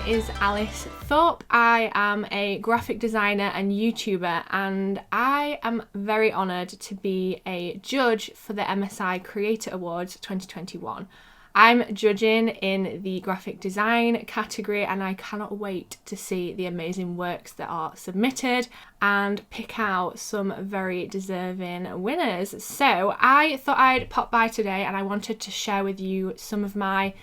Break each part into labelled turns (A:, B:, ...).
A: is Alice Thorpe. I am a graphic designer and YouTuber, and I am very honoured to be a judge for the MSI Creator Awards 2021. I'm judging in the graphic design category, and I cannot wait to see the amazing works that are submitted and pick out some very deserving winners. So I thought I'd pop by today and I wanted to share with you some of my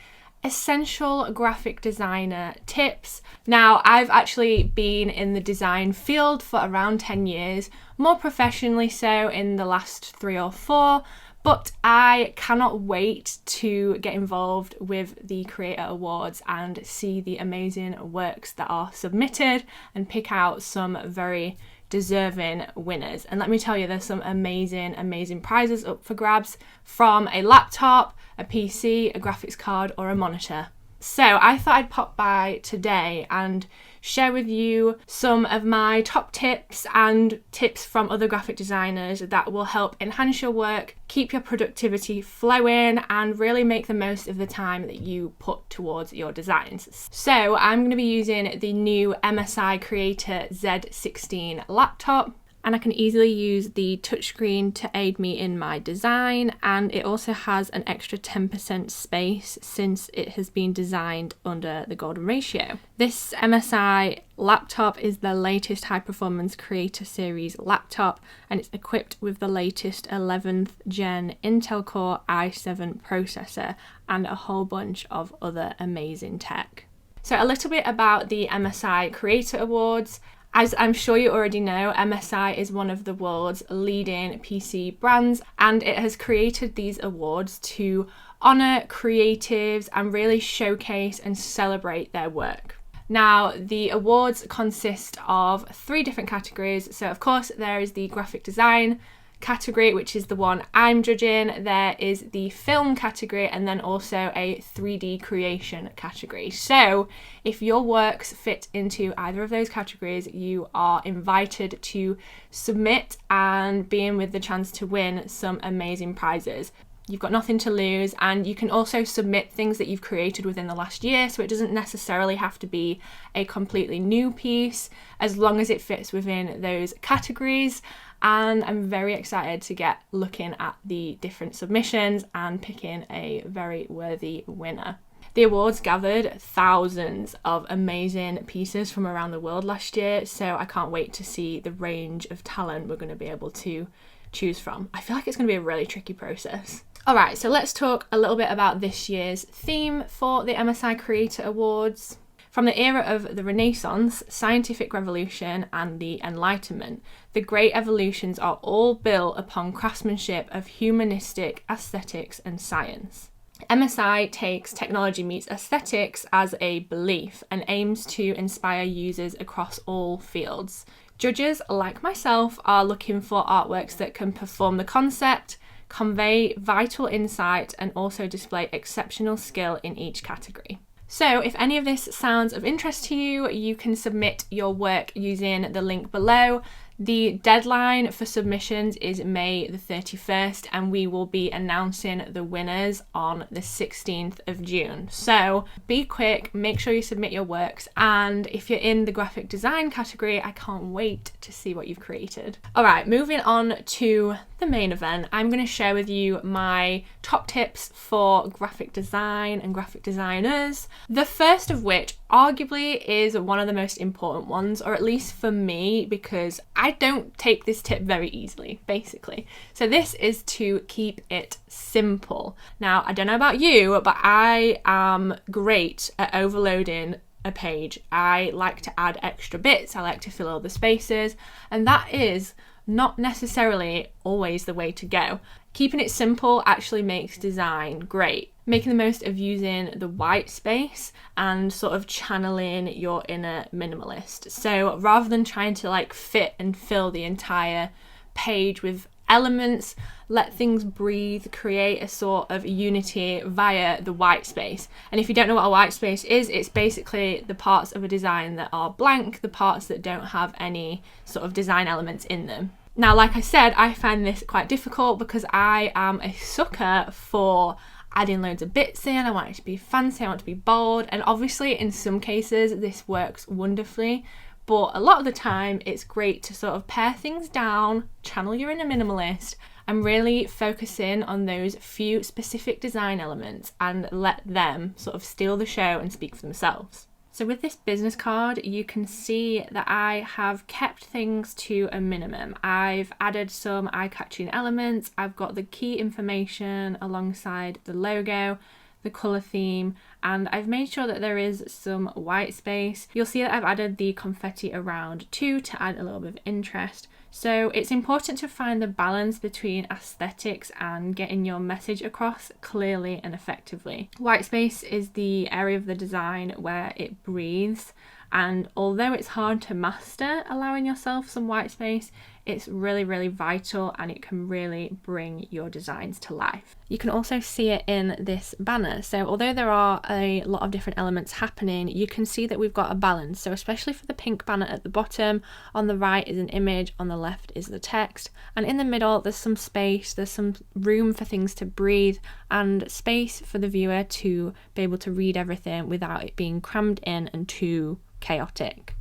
A: essential graphic designer tips. Now, I've actually been in the design field for around 10 years, more professionally so in the last 3 or 4, but I cannot wait to get involved with the Creator Awards and see the amazing works that are submitted and pick out some very deserving winners. And let me tell you, there's some amazing prizes up for grabs, from a laptop, a PC, a graphics card, or a monitor. So I thought I'd pop by today and share with you some of my top tips and tips from other graphic designers that will help enhance your work, keep your productivity flowing, and really make the most of the time that you put towards your designs. So I'm going to be using the new MSI Creator Z16 laptop, and I can easily use the touchscreen to aid me in my design, and it also has an extra 10% space since it has been designed under the golden ratio. This MSI laptop is the latest high performance Creator Series laptop, and it's equipped with the latest 11th gen Intel Core i7 processor and a whole bunch of other amazing tech. So a little bit about the MSI Creator Awards. As I'm sure you already know, MSI is one of the world's leading PC brands, and it has created these awards to honour creatives and really showcase and celebrate their work. Now, the awards consist of 3 different categories. So of course there is the graphic design category, which is the one I'm judging. There is the film category, and then also a 3D creation category. So if your works fit into either of those categories, you are invited to submit and be in with the chance to win some amazing prizes. You've got nothing to lose, and you can also submit things that you've created within the last year, so it doesn't necessarily have to be a completely new piece, as long as it fits within those categories. And I'm very excited to get looking at the different submissions and picking a very worthy winner. The awards gathered thousands of amazing pieces from around the world last year, so I can't wait to see the range of talent we're going to be able to choose from. I feel like it's going to be a really tricky process. Alright, so let's talk a little bit about this year's theme for the MSI Creator Awards. From the era of the Renaissance, scientific revolution, and the Enlightenment, the great evolutions are all built upon craftsmanship of humanistic aesthetics and science. MSI takes technology meets aesthetics as a belief and aims to inspire users across all fields. Judges, like myself, are looking for artworks that can perform the concept, convey vital insight, and also display exceptional skill in each category. So if any of this sounds of interest to you, you can submit your work using the link below. The deadline for submissions is May the 31st, and we will be announcing the winners on the 16th of June. So be quick, make sure you submit your works, and if you're in the graphic design category, I can't wait to see what you've created. Alright, moving on to the main event, I'm going to share with you my top tips for graphic design and graphic designers. The first of which arguably is one of the most important ones, or at least for me, because I don't take this tip very easily, basically. So this is to keep it simple. Now, I don't know about you, but I am great at overloading a page. I like to add extra bits, I like to fill all the spaces, and that is not necessarily always the way to go. Keeping it simple actually makes design great. Making the most of using the white space and sort of channeling your inner minimalist. So rather than trying to fit and fill the entire page with elements, let things breathe, create a sort of unity via the white space. And if you don't know what a white space is, it's basically the parts of a design that are blank, the parts that don't have any sort of design elements in them. Now, like I said, I find this quite difficult because I am a sucker for adding loads of bits in, I want it to be fancy, I want it to be bold, and obviously in some cases this works wonderfully, but a lot of the time it's great to sort of pare things down, channel your inner minimalist, and really focus in on those few specific design elements and let them sort of steal the show and speak for themselves. So with this business card, you can see that I have kept things to a minimum. I've added some eye-catching elements, I've got the key information alongside the logo, the colour theme, and I've made sure that there is some white space. You'll see that I've added the confetti around too to add a little bit of interest. So it's important to find the balance between aesthetics and getting your message across clearly and effectively. White space is the area of the design where it breathes, and although it's hard to master allowing yourself some white space, it's really, really vital and it can really bring your designs to life. You can also see it in this banner. So although there are a lot of different elements happening, you can see that we've got a balance. So especially for the pink banner at the bottom, on the right is an image, on the left is the text, and in the middle there's some space, there's some room for things to breathe and space for the viewer to be able to read everything without it being crammed in and too chaotic.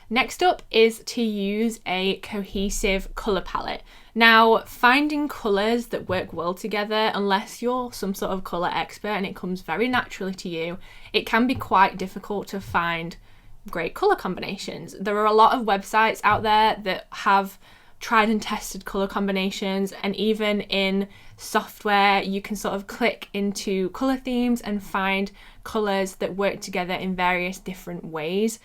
A: Next up is to use a cohesive colour palette. Now, finding colours that work well together, unless you're some sort of colour expert and it comes very naturally to you, it can be quite difficult to find great colour combinations. There are a lot of websites out there that have tried and tested colour combinations, and even in software you can sort of click into colour themes and find colours that work together in various different ways.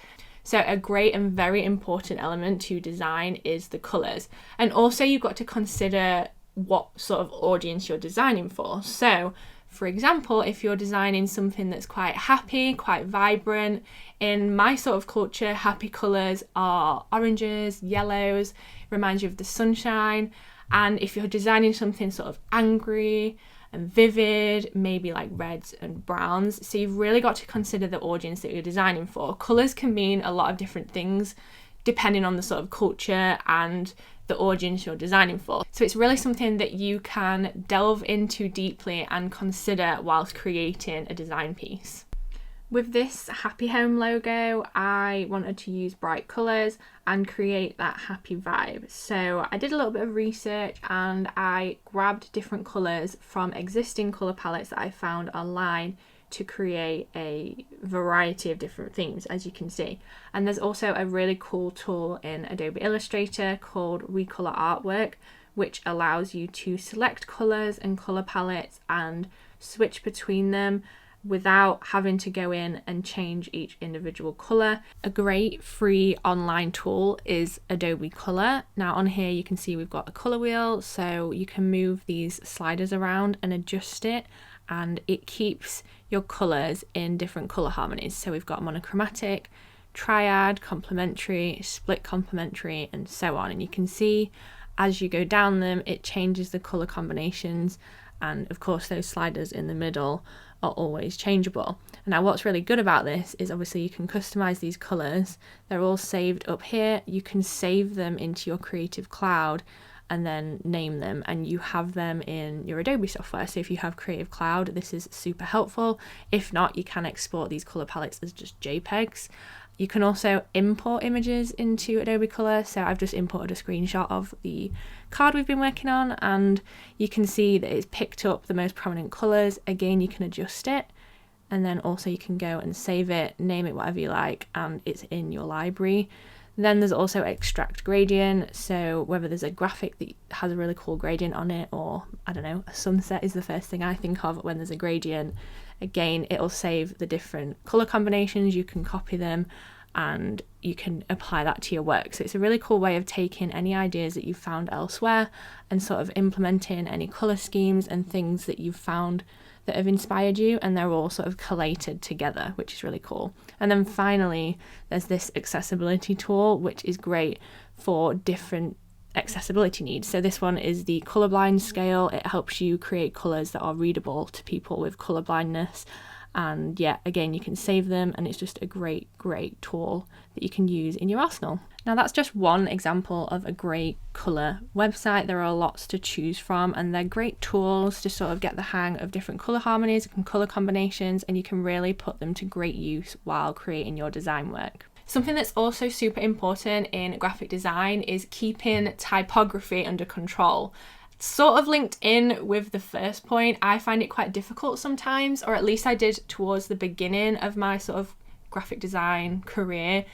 A: So a great and very important element to design is the colours. And also you've got to consider what sort of audience you're designing for. So for example, if you're designing something that's quite happy, quite vibrant, in my sort of culture, happy colours are oranges, yellows, reminds you of the sunshine. And if you're designing something sort of angry and vivid, maybe like reds and browns. So you've really got to consider the audience that you're designing for. Colours can mean a lot of different things depending on the sort of culture and the audience you're designing for. So it's really something that you can delve into deeply and consider whilst creating a design piece. With this Happy Home logo, I wanted to use bright colours and create that happy vibe. So I did a little bit of research and I grabbed different colours from existing colour palettes that I found online to create a variety of different themes, as you can see. And there's also a really cool tool in Adobe Illustrator called Recolor Artwork, which allows you to select colours and colour palettes and switch between them without having to go in and change each individual colour. A great free online tool is Adobe Color. Now on here you can see we've got a colour wheel, so you can move these sliders around and adjust it, and it keeps your colours in different colour harmonies. So we've got monochromatic, triad, complementary, split complementary, and so on. And you can see as you go down them it changes the colour combinations, and of course those sliders in the middle are always changeable. Now what's really good about this is obviously you can customize these colors. They're all saved up here. You can save them into your Creative Cloud and then name them, and you have them in your Adobe software. So if you have Creative Cloud, this is super helpful. If not, you can export these color palettes as just JPEGs. You can also import images into Adobe Color. So I've just imported a screenshot of the card we've been working on, and you can see that it's picked up the most prominent colors. Again, you can adjust it, and then also you can go and save it, name it whatever you like, and it's in your library. Then there's also extract gradient. So whether there's a graphic that has a really cool gradient on it, or I don't know, a sunset is the first thing I think of when there's a gradient. Again, it'll save the different color combinations. You can copy them and you can apply that to your work. So it's a really cool way of taking any ideas that you've found elsewhere and sort of implementing any color schemes and things that you've found that have inspired you, and they're all sort of collated together, which is really cool. And then finally, there's this accessibility tool, which is great for different accessibility needs. So this one is the Colorblind Scale. It helps you create colors that are readable to people with color blindness. And yeah, again, you can save them, and it's just a great tool that you can use in your arsenal. Now that's just one example of a great colour website. There are lots to choose from, and they're great tools to sort of get the hang of different colour harmonies and colour combinations, and you can really put them to great use while creating your design work. Something that's also super important in graphic design is keeping typography under control. Sort of linked in with the first point, I find it quite difficult sometimes, or at least I did towards the beginning of my sort of graphic design career.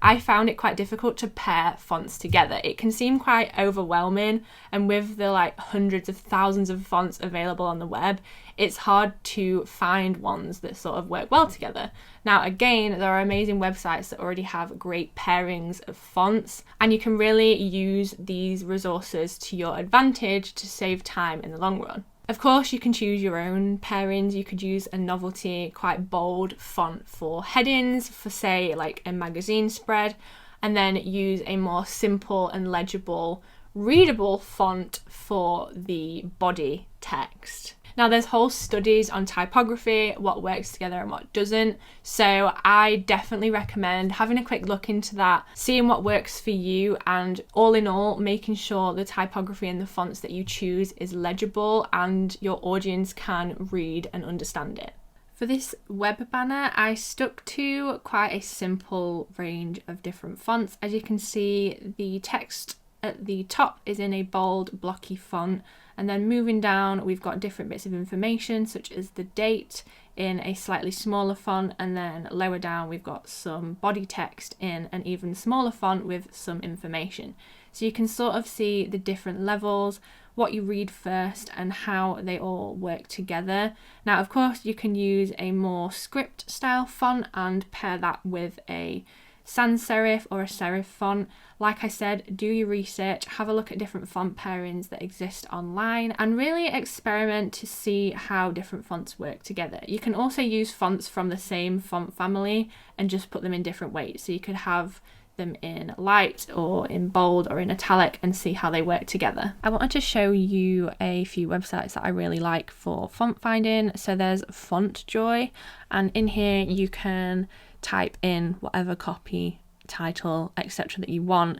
A: I found it quite difficult to pair fonts together. It can seem quite overwhelming, and with the like hundreds of thousands of fonts available on the web, it's hard to find ones that sort of work well together. Now again, there are amazing websites that already have great pairings of fonts, and you can really use these resources to your advantage to save time in the long run. Of course, you can choose your own pairings. You could use a novelty, quite bold font for headings, for say like a magazine spread, and then use a more simple and legible, readable font for the body text. Now there's whole studies on typography, what works together and what doesn't, so I definitely recommend having a quick look into that, seeing what works for you, and all in all making sure the typography and the fonts that you choose is legible and your audience can read and understand it. For this web banner, I stuck to quite a simple range of different fonts. As you can see, the text at the top is in a bold, blocky font, and then moving down we've got different bits of information such as the date in a slightly smaller font, and then lower down we've got some body text in an even smaller font with some information. So you can sort of see the different levels, what you read first, and how they all work together. Now of course you can use a more script style font and pair that with a sans serif or a serif font. Like I said, do your research, have a look at different font pairings that exist online, and really experiment to see how different fonts work together. You can also use fonts from the same font family and just put them in different weights. So you could have them in light or in bold or in italic and see how they work together. I wanted to show you a few websites that I really like for font finding. So there's FontJoy, and in here you can type in whatever copy, title, etc. that you want,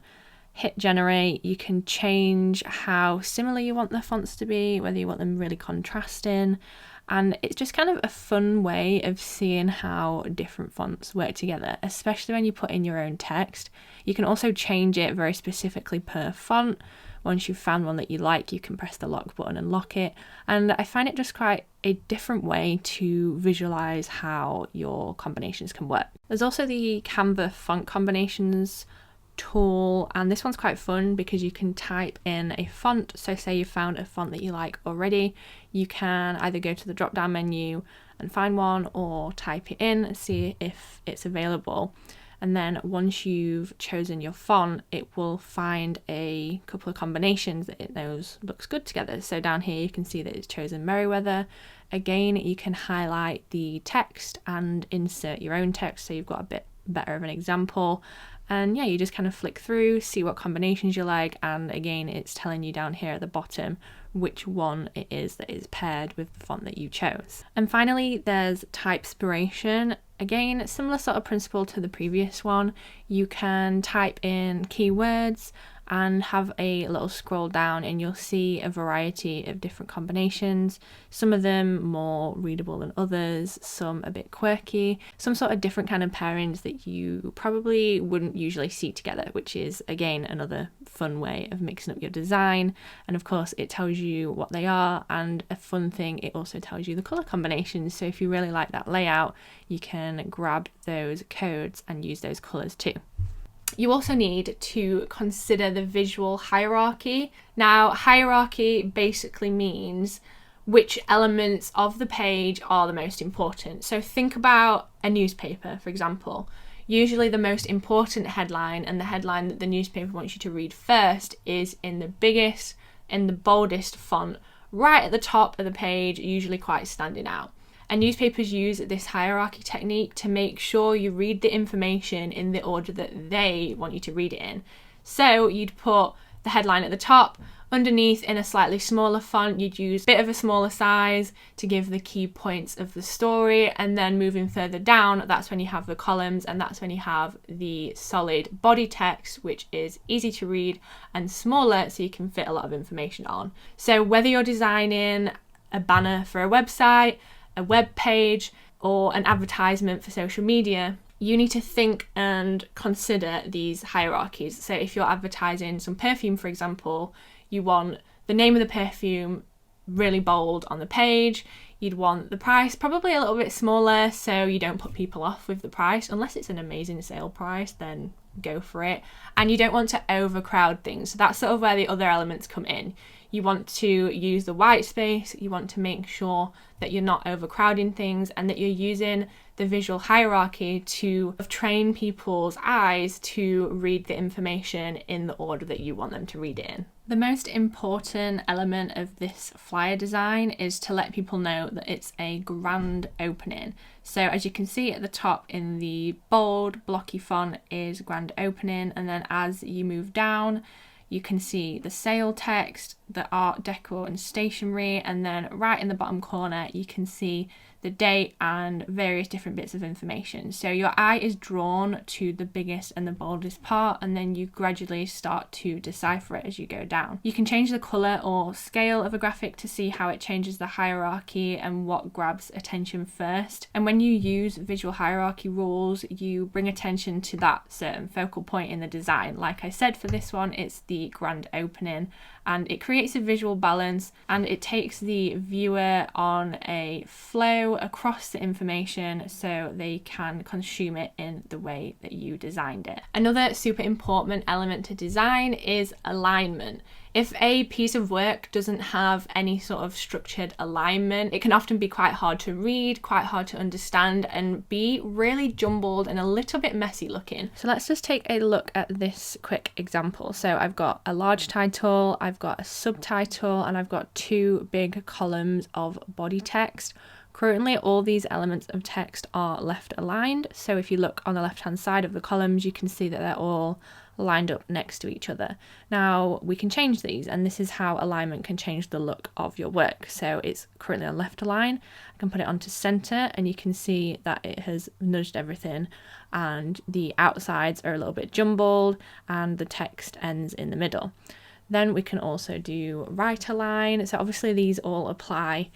A: hit generate. You can change how similar you want the fonts to be, whether you want them really contrasting, and it's just kind of a fun way of seeing how different fonts work together, especially when you put in your own text. You can also change it very specifically per font. Once you've found one that you like, you can press the lock button and lock it, and I find it just quite a different way to visualize how your combinations can work. There's also the Canva font combinations tool, and this one's quite fun because you can type in a font. So say you found a font that you like already, you can either go to the drop down menu and find one, or type it in and see if it's available. And then once you've chosen your font, it will find a couple of combinations that it knows looks good together. So down here you can see that it's chosen Merriweather. Again, you can highlight the text and insert your own text so you've got a bit better of an example. And yeah, you just kind of flick through, see what combinations you like, and again it's telling you down here at the bottom which one it is that is paired with the font that you chose. And finally there's Typespiration. Again, similar sort of principle to the previous one. You can type in keywords and have a little scroll down and you'll see a variety of different combinations, some of them more readable than others, some a bit quirky, some sort of different kind of pairings that you probably wouldn't usually see together, which is again another fun way of mixing up your design. And of course it tells you what they are, and a fun thing, it also tells you the color combinations. So if you really like that layout, you can grab those codes and use those colors too. You also need to consider the visual hierarchy. Now, hierarchy basically means which elements of the page are the most important. So think about a newspaper, for example. Usually the most important headline, and the headline that the newspaper wants you to read first, is in the biggest, in the boldest font, right at the top of the page, usually quite standing out. And newspapers use this hierarchy technique to make sure you read the information in the order that they want you to read it in. So you'd put the headline at the top, Underneath, in a slightly smaller font, you'd use a bit of a smaller size to give the key points of the story, and then moving further down, that's when you have the columns, and that's when you have the solid body text, which is easy to read and smaller, so you can fit a lot of information on. So whether you're designing a banner for a website, a web page, or an advertisement for social media, you need to think and consider these hierarchies. So if you're advertising some perfume, for example, you want the name of the perfume really bold on the page. You'd want the price probably a little bit smaller so you don't put people off with the price. Unless it's an amazing sale price, then go for it. And you don't want to overcrowd things. So that's sort of where the other elements come in. You want to use the white space. You want to make sure that you're not overcrowding things and that you're using the visual hierarchy to train people's eyes to read the information in the order that you want them to read it in. The most important element of this flyer design is to let people know that it's a grand opening. So as you can see at the top in the bold blocky font is grand opening, and then as you move down you can see the sale text, the art, decor and stationery, and then right in the bottom corner you can see the date and various different bits of information. So your eye is drawn to the biggest and the boldest part, and then you gradually start to decipher it as you go down. You can change the colour or scale of a graphic to see how it changes the hierarchy and what grabs attention first. And when you use visual hierarchy rules, you bring attention to that certain focal point in the design. Like I said, for this one, it's the grand opening, and it creates a visual balance and it takes the viewer on a flow across the information so they can consume it in the way that you designed it. Another super important element to design is alignment. If a piece of work doesn't have any sort of structured alignment, it can often be quite hard to read, quite hard to understand, and be really jumbled and a little bit messy looking. So let's just take a look at this quick example. So I've got a large title, I've got a subtitle, and I've got two big columns of body text. Currently, all these elements of text are left aligned. So if you look on the left-hand side of the columns, you can see that they're all lined up next to each other. Now we can change these, and this is how alignment can change the look of your work. So it's currently on left align. I can put it onto center, and you can see that it has nudged everything, and the outsides are a little bit jumbled and the text ends in the middle. Then we can also do right align. So obviously these all apply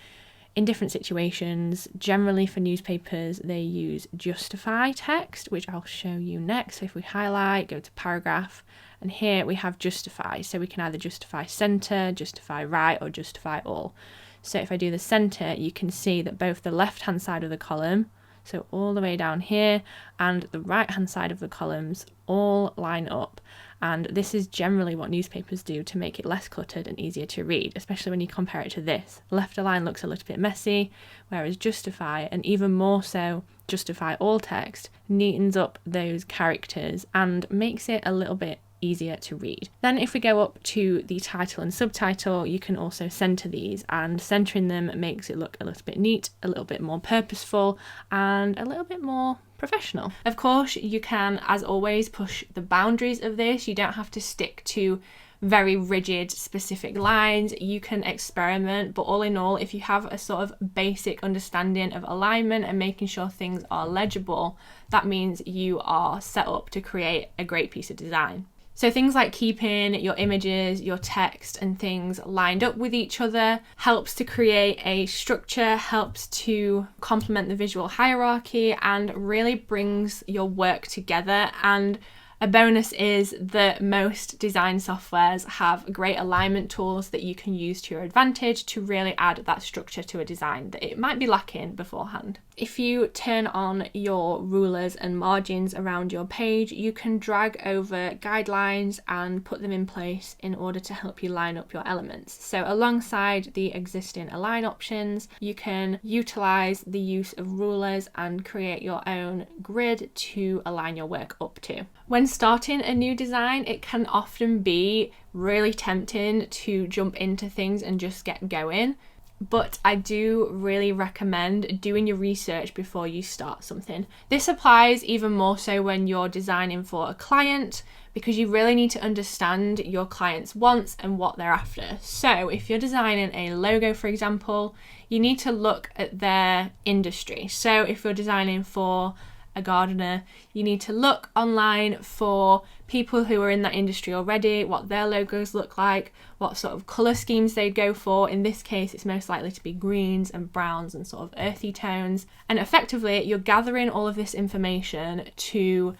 A: in different situations. Generally for newspapers, they use justify text, which I'll show you next. So if we highlight, go to paragraph, and here we have justify. So we can either justify center, justify right, or justify all. So if I do the center, you can see that both the left-hand side of the column, so all the way down here, and the right-hand side of the columns all line up. And this is generally what newspapers do to make it less cluttered and easier to read, especially when you compare it to this. Left align looks a little bit messy, whereas justify, and even more so justify all text, neatens up those characters and makes it a little bit easier to read. Then if we go up to the title and subtitle, you can also center these, and centering them makes it look a little bit neat, a little bit more purposeful, and a little bit more professional. Of course, you can, as always, push the boundaries of this. You don't have to stick to very rigid specific lines. You can experiment, but all in all, if you have a sort of basic understanding of alignment and making sure things are legible, that means you are set up to create a great piece of design. So things like keeping your images, your text and things lined up with each other helps to create a structure, helps to complement the visual hierarchy, and really brings your work together. And a bonus is that most design softwares have great alignment tools that you can use to your advantage to really add that structure to a design that it might be lacking beforehand. If you turn on your rulers and margins around your page, you can drag over guidelines and put them in place in order to help you line up your elements. So alongside the existing align options, you can utilize the use of rulers and create your own grid to align your work up to. When starting a new design, it can often be really tempting to jump into things and just get going. but I do really recommend doing your research before you start something. This applies even more so when you're designing for a client, because you really need to understand your client's wants and what they're after. So if you're designing a logo, for example, you need to look at their industry. So if you're designing for a gardener, you need to look online for people who are in that industry already, what their logos look like, what sort of colour schemes they'd go for. In this case, it's most likely to be greens and browns and sort of earthy tones. And effectively, you're gathering all of this information to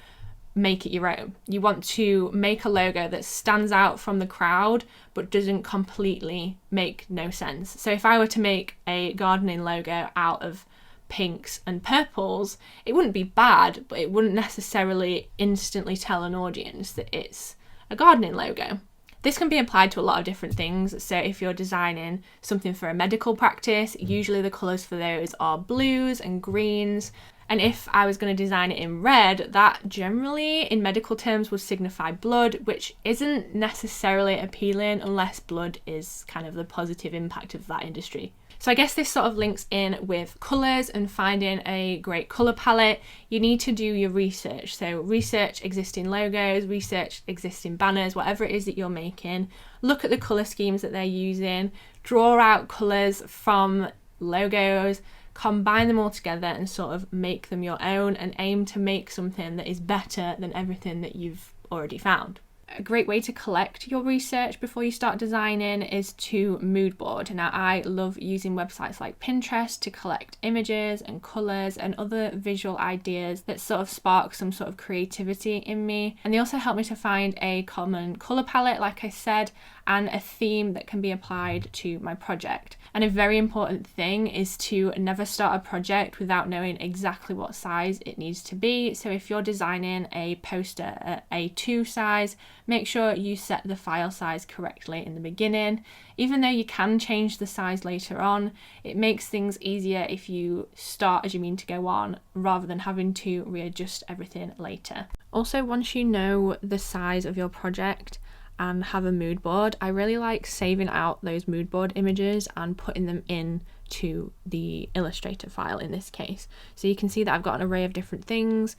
A: make it your own. You want to make a logo that stands out from the crowd but doesn't completely make no sense. So if I were to make a gardening logo out of pinks and purples, it wouldn't be bad, but it wouldn't necessarily instantly tell an audience that it's a gardening logo. This can be applied to a lot of different things. So if you're designing something for a medical practice, usually the colours for those are blues and greens. And if I was going to design it in red, that generally in medical terms would signify blood, which isn't necessarily appealing unless blood is kind of the positive impact of that industry. So I guess this sort of links in with colours and finding a great colour palette. You need to do your research. So research existing logos, research existing banners, whatever it is that you're making. Look at the colour schemes that they're using, draw out colours from logos, combine them all together and sort of make them your own and aim to make something that is better than everything that you've already found. A great way to collect your research before you start designing is to mood board. Now, I love using websites like Pinterest to collect images and colours and other visual ideas that sort of spark some sort of creativity in me. And they also help me to find a common colour palette, like I said, and a theme that can be applied to my project. And a very important thing is to never start a project without knowing exactly what size it needs to be. So if you're designing a poster at A2 size, make sure you set the file size correctly in the beginning. Even though you can change the size later on, it makes things easier if you start as you mean to go on, rather than having to readjust everything later. Also, once you know the size of your project and have a mood board, I really like saving out those mood board images and putting them in to the Illustrator file in this case. So you can see that I've got an array of different things,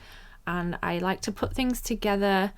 A: and I like to put things together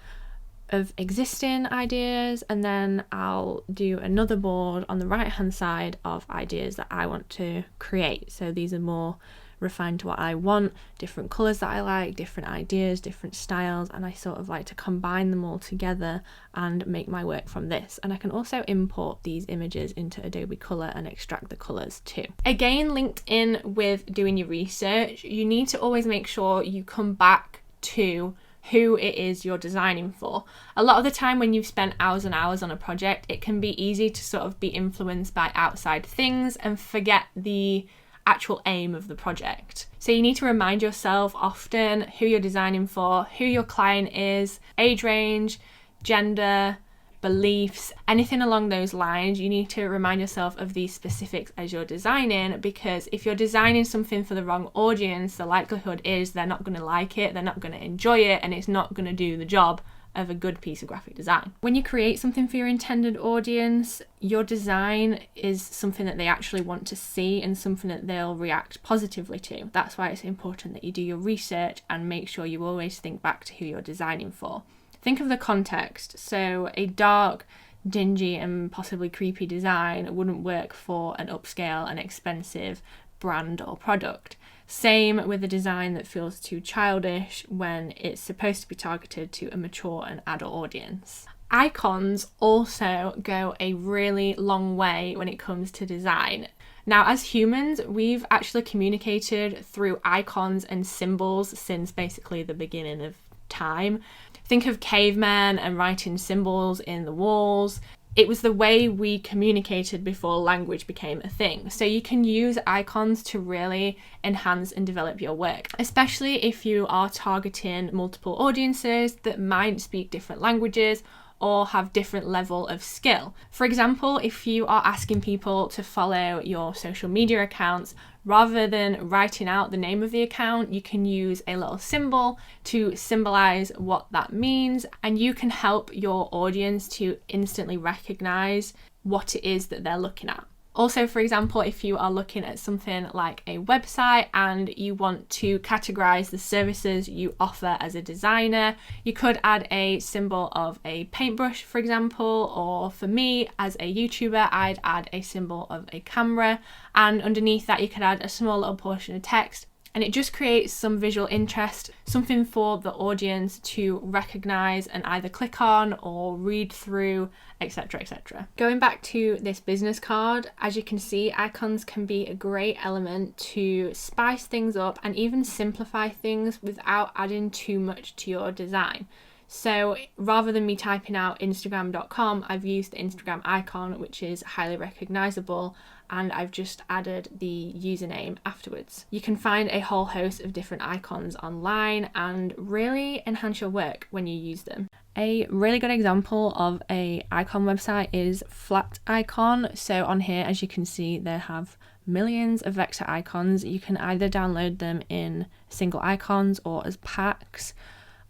A: of existing ideas, and then I'll do another board on the right hand side of ideas that I want to create. So these are more refined to what I want, different colours that I like, different ideas, different styles, and I sort of like to combine them all together and make my work from this. And I can also import these images into Adobe Color and extract the colours too. Again, linked in with doing your research, you need to always make sure you come back to who it is you're designing for. A lot of the time when you've spent hours and hours on a project, it can be easy to sort of be influenced by outside things and forget the actual aim of the project. So you need to remind yourself often who you're designing for, who your client is, age range, gender, beliefs, anything along those lines. You need to remind yourself of these specifics as you're designing, because if you're designing something for the wrong audience, the likelihood is they're not going to like it, they're not going to enjoy it, and it's not going to do the job of a good piece of graphic design. When you create something for your intended audience, your design is something that they actually want to see and something that they'll react positively to. That's why it's important that you do your research and make sure you always think back to who you're designing for. Think of the context. So a dark, dingy and possibly creepy design wouldn't work for an upscale and expensive brand or product. Same with a design that feels too childish when it's supposed to be targeted to a mature and adult audience. Icons also go a really long way when it comes to design. Now, as humans, we've actually communicated through icons and symbols since basically the beginning of time. Think of cavemen and writing symbols in the walls. It was the way we communicated before language became a thing. So you can use icons to really enhance and develop your work, especially if you are targeting multiple audiences that might speak different languages or have different level of skill. For example, if you are asking people to follow your social media accounts, rather than writing out the name of the account, you can use a little symbol to symbolize what that means, and you can help your audience to instantly recognize what it is that they're looking at. Also, for example, if you are looking at something like a website and you want to categorize the services you offer as a designer, you could add a symbol of a paintbrush, for example, or for me as a YouTuber, I'd add a symbol of a camera, and underneath that you could add a small little portion of text. And it just creates some visual interest, something for the audience to recognize and either click on or read through, etc., etc. Going back to this business card, as you can see, icons can be a great element to spice things up and even simplify things without adding too much to your design. So rather than me typing out Instagram.com, I've used the Instagram icon, which is highly recognizable, and I've just added the username afterwards. You can find a whole host of different icons online and really enhance your work when you use them. A really good example of a icon website is Flat Icon. So on here, as you can see, they have millions of vector icons. You can either download them in single icons or as packs,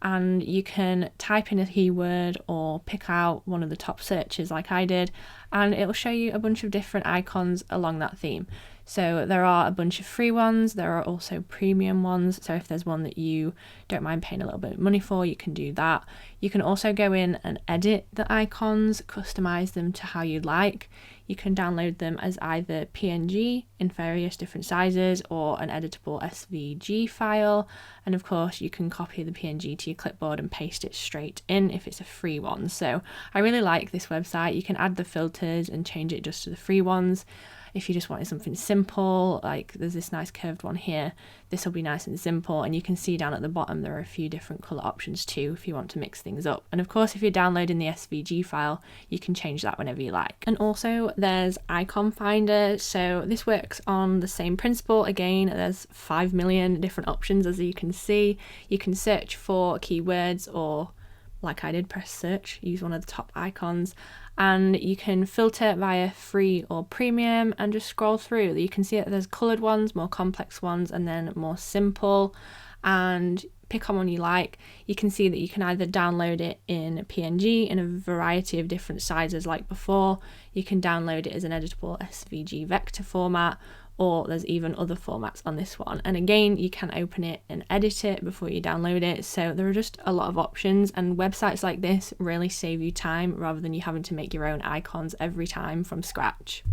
A: and you can type in a keyword or pick out one of the top searches like I did, and it will show you a bunch of different icons along that theme. So there are a bunch of free ones, there are also premium ones, so if there's one that you don't mind paying a little bit of money for, you can do that. You can also go in and edit the icons, customize them to how you like. You can download them as either PNG in various different sizes or an editable SVG file, and of course you can copy the PNG to your clipboard and paste it straight in if it's a free one. So I really like this website. You can add the filters and change it just to the free ones. If you just wanted something simple, like there's this nice curved one here, this will be nice and simple, and you can see down at the bottom there are a few different colour options too if you want to mix things up. And of course if you're downloading the SVG file, you can change that whenever you like. And also there's Icon Finder, so this works on the same principle. Again, there's 5 million different options as you can see. You can search for keywords, or like I did, press search, use one of the top icons, and you can filter via free or premium and just scroll through. You can see that there's coloured ones, more complex ones, and then more simple, and pick on one you like. You can see that you can either download it in PNG in a variety of different sizes like before. You can download it as an editable SVG vector format, or there's even other formats on this one. And again, you can open it and edit it before you download it. So there are just a lot of options, and websites like this really save you time rather than you having to make your own icons every time from scratch.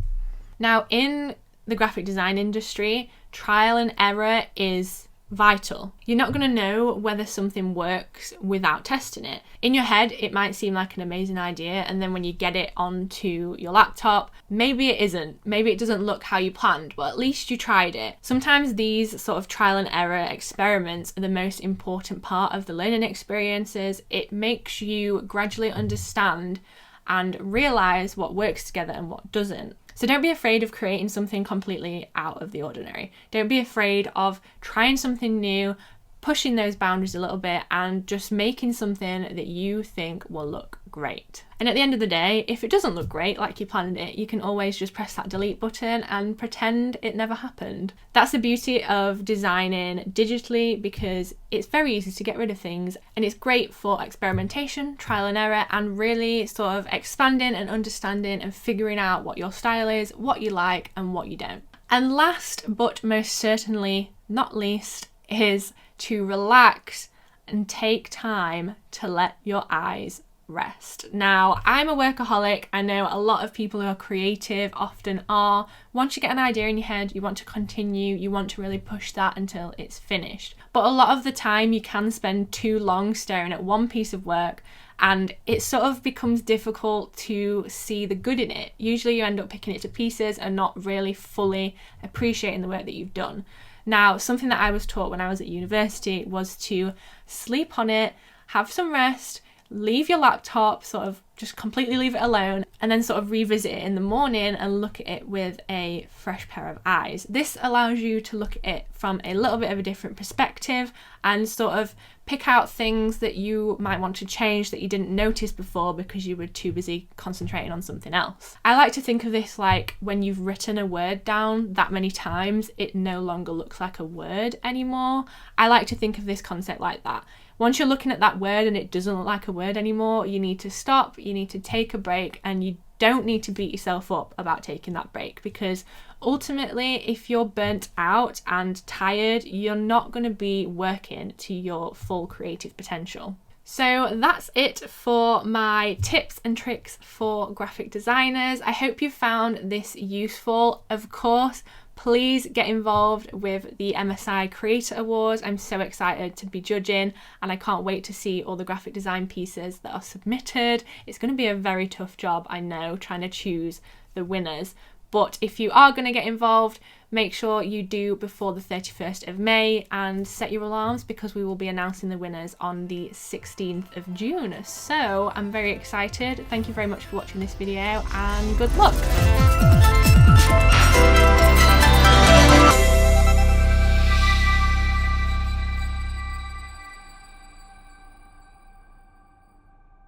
A: Now, in the graphic design industry, trial and error is vital. You're not going to know whether something works without testing it. In your head, it might seem like an amazing idea, and then when you get it onto your laptop, maybe it isn't. Maybe it doesn't look how you planned, but at least you tried it. Sometimes these sort of trial and error experiments are the most important part of the learning experiences. It makes you gradually understand and realize what works together and what doesn't. So don't be afraid of creating something completely out of the ordinary. Don't be afraid of trying something new, pushing those boundaries a little bit, and just making something that you think will look great. And at the end of the day, if it doesn't look great like you planned it, you can always just press that delete button and pretend it never happened. That's the beauty of designing digitally, because it's very easy to get rid of things, and it's great for experimentation, trial and error, and really sort of expanding and understanding and figuring out what your style is, what you like and what you don't. And last but most certainly not least is to relax and take time to let your eyes rest. Now, I'm a workaholic. I know a lot of people who are creative often are. Once you get an idea in your head, you want to continue, you want to really push that until it's finished. But a lot of the time you can spend too long staring at one piece of work, and it sort of becomes difficult to see the good in it. Usually you end up picking it to pieces and not really fully appreciating the work that you've done. Now, something that I was taught when I was at university was to sleep on it, have some rest, leave your laptop, sort of just completely leave it alone, and then sort of revisit it in the morning and look at it with a fresh pair of eyes. This allows you to look at it from a little bit of a different perspective and sort of pick out things that you might want to change that you didn't notice before because you were too busy concentrating on something else. I like to think of this like when you've written a word down that many times, it no longer looks like a word anymore. I like to think of this concept like that. Once you're looking at that word and it doesn't look like a word anymore, you need to stop, you need to take a break, and you don't need to beat yourself up about taking that break, because ultimately if you're burnt out and tired, you're not going to be working to your full creative potential. So that's it for my tips and tricks for graphic designers. I hope you found this useful. Of course, please get involved with the MSI Creator Awards. I'm so excited to be judging, and I can't wait to see all the graphic design pieces that are submitted. It's going to be a very tough job, I know, trying to choose the winners. But if you are going to get involved, make sure you do before the 31st of May and set your alarms, because we will be announcing the winners on the 16th of June. So I'm very excited. Thank you very much for watching this video, and good luck.